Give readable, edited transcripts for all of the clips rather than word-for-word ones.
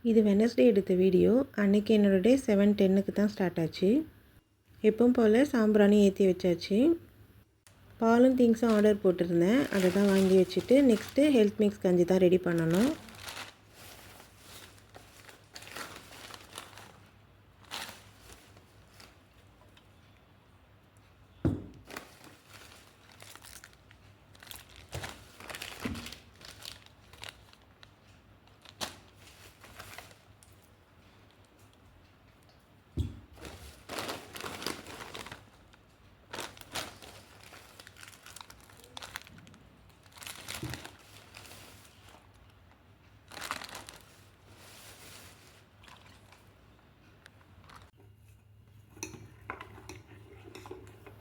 இது வெனஸ்டே எடுத்த வீடியோ. அன்றைக்கி என்னோடய டே 7:10க்கு தான் ஸ்டார்ட் ஆச்சு. எப்பவும் போல் சாம்பிராணி ஏற்றி வச்சாச்சு. பாலும் திங்ஸும் ஆர்டர் போட்டிருந்தேன், அதை தான் வாங்கி வச்சுட்டு நெக்ஸ்ட்டு ஹெல்த் மிக்ஸ் கஞ்சி தான் ரெடி பண்ணணும்.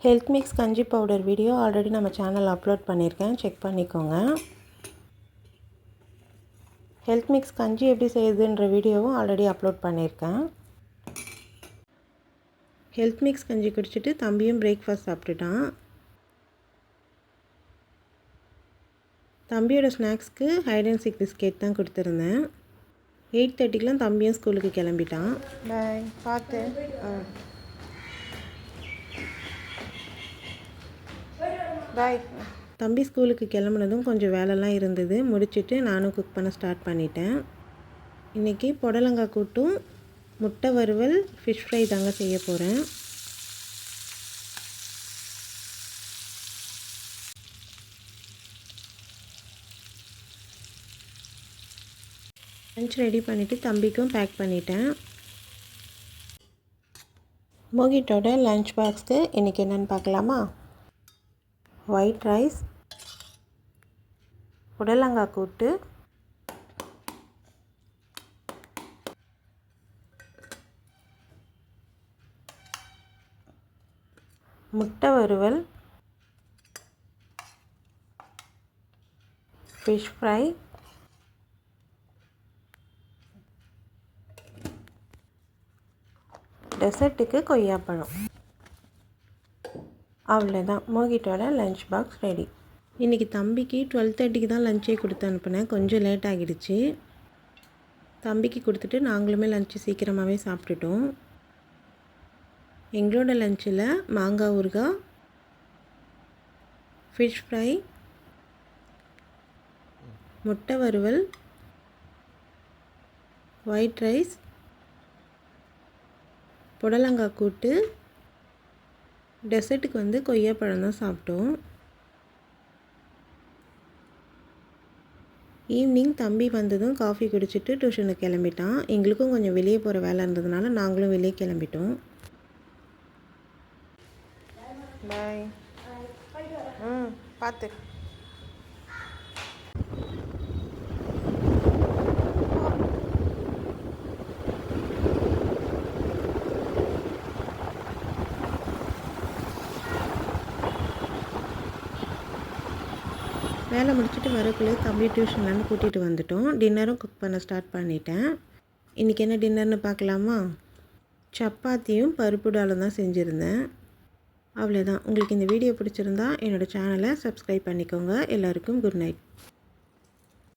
ஹெல்த் மிக்ஸ் கஞ்சி பவுடர் வீடியோ ஆல்ரெடி நம்ம சேனலில் அப்லோட் பண்ணியிருக்கேன், செக் பண்ணிக்கோங்க. ஹெல்த் மிக்ஸ் கஞ்சி எப்படி செய்யுதுன்ற வீடியோவும் ஆல்ரெடி அப்லோட் பண்ணியிருக்கேன். ஹெல்த் மிக்ஸ் கஞ்சி குடிச்சிட்டு தம்பியும் பிரேக்ஃபாஸ்ட் சாப்பிட்டுட்டான். தம்பியோட ஸ்நாக்ஸ்க்கு ஹைட் அண்ட் சீக் பிஸ்கெட் தான் கொடுத்துருந்தேன். 8:30க்கெலாம் தம்பியும் ஸ்கூலுக்கு கிளம்பிட்டான். பாய், பார்த்து. பாய். தம்பி ஸ்கூலுக்கு கிளம்புனதும் கொஞ்சம் வேலைலாம் இருந்தது, முடிச்சுட்டு நானும் குக் பண்ண ஸ்டார்ட் பண்ணிட்டேன். இன்றைக்கி புடலங்காய் கூட்டும் முட்டை வறுவல் ஃபிஷ் ஃப்ரை தாங்க செய்ய போகிறேன். லஞ்ச் ரெடி பண்ணிவிட்டு தம்பிக்கும் பேக் பண்ணிட்டேன். மோகிட்டோட லஞ்ச் பாக்ஸ்க்கு இன்றைக்கி என்னென்னு பார்க்கலாமா? ஒயிட் ரைஸ், புடலங்காய் கூட்டு, முட்டை வறுவல், ஃபிஷ் ஃப்ரை, டெசர்ட்டுக்கு கொய்யாப்பழம். அவ்வளோதான், மோகிட்டோட லஞ்ச் பாக்ஸ் ரெடி. இன்றைக்கி தம்பிக்கு 12:30க்கு தான் லஞ்சே கொடுத்து அனுப்புனேன், கொஞ்சம் லேட் ஆகிடுச்சு. தம்பிக்கு கொடுத்துட்டு நாங்களுமே லஞ்சு சீக்கிரமாகவே சாப்பிட்டுட்டோம். எங்களோட லஞ்சில் மாங்காய் ஊறுகாய், ஃபிஷ் ஃப்ரை, முட்டை வறுவல், ஒயிட் ரைஸ், புடலங்காய் கூட்டு, டெசர்ட்டுக்கு கொய்யாப்பழம் தான் சாப்பிட்டோம். ஈவினிங் தம்பி வந்ததும் காஃபி குடிச்சிட்டு டியூஷனுக்கு கிளம்பிட்டான். எங்களுக்கும் கொஞ்சம் வெளியே போகிற வேலை இருந்ததுனால நாங்களும் வெளியே கிளம்பிட்டோம். பாய். பார்த்து. வேலை முடிச்சுட்டு வரக்குள்ளே தம்பி டியூஷன்லேருந்து கூட்டிகிட்டு வந்துட்டோம். டின்னரும் குக் பண்ண ஸ்டார்ட் பண்ணிட்டேன். இன்றைக்கி என்ன டின்னர்னு பார்க்கலாமா? சப்பாத்தியும் பருப்பு டாலும் தான் செஞ்சுருந்தேன். அவ்வளோதான். உங்களுக்கு இந்த வீடியோ பிடிச்சிருந்தா என்னோடய சேனலை சப்ஸ்கிரைப் பண்ணிக்கோங்க. எல்லாருக்கும் குட் நைட்.